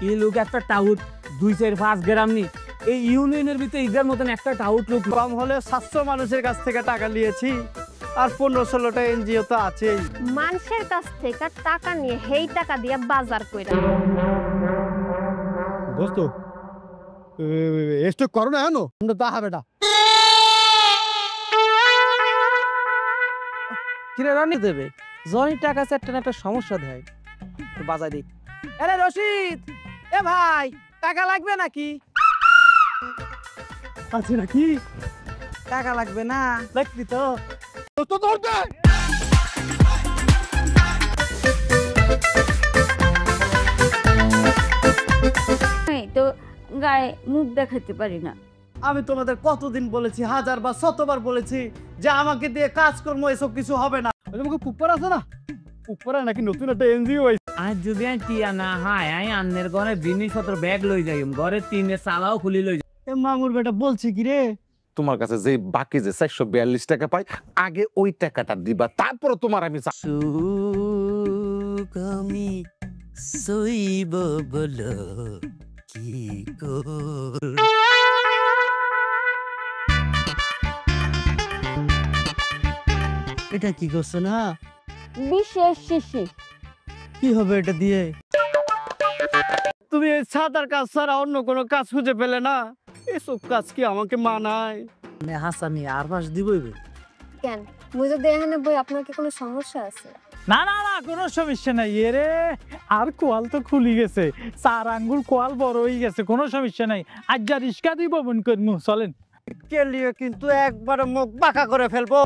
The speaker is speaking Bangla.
এই লোক একটা টাউট 2-4-5 গ্রাম নি এই ইউনিয়নের ভিতরে ইগার মতন একটা টাউট লোক কম হলে 700 মানুষের কাছ থেকে টাকা নিয়েছি আর 15-16টা এনজিও তো আছেই। মানুষের কাছ থেকে টাকা নিয়ে সেই টাকা দিয়ে বাজার কইরা দোস্ত এস্টো করো না জানো তা হবে না কিরে রানি দেবে জনি টাকা চারটা একটা সমস্যা দেয় বাজার দিক। আরে রশিদ এ ভাই টাকা লাগবে নাকি? আছে নাকি টাকা লাগবে না লাগবি তো দোস্ত ধর দে তো গায়ে মুখ দেখাতে পারি না। আমি তোমাদের কতদিন বলেছি, হাজার বা শতবার বলেছি যে আমাকে দিয়ে কাজকর্ম এসব কিছু হবে না। তোমাকে পুপ্পার আছে না, পুপ্পারা নাকি নতুন একটা এনজিও হয়েছে। আজ যদি আমি টিয়া না হাই আমি আন্নের ঘরে জিনিসপত্র ব্যাগ লই যাই ঘরে টিনের চালাও খুলি লই যাই। মামুর বেটা বলছি কি রে, তোমার কাছে যে বাকি যে 442 টাকা পাই আগে ওই টাকাটা দিবা, তারপর তোমার আমি আমি সইব বলো কি এটা কি করছো না? বিশেষ শিশি কি হবে এটা দিয়ে? তুমি এই সাদার কাজ ছাড়া অন্য কোনো কাজ খুঁজে পেলে না, এসব কাজ কি আমাকে মানায়? হাসানি আর মাস দিবই কেন মুই যদি এখানে বই আপনার কি কোনো সমস্যা আছে? না না না কোনো সমস্যা নাই এরে আর কোয়াল তো খুলি গেছে 4 আঙ্গুল কোয়াল বড় হয়ে গেছে কোনো সমস্যা নাই আজ যা রিস্কা দিব বন করমু চলেন কেলিয়ে কিন্তু একবার মুখ বাঁকা করে ফেলবো।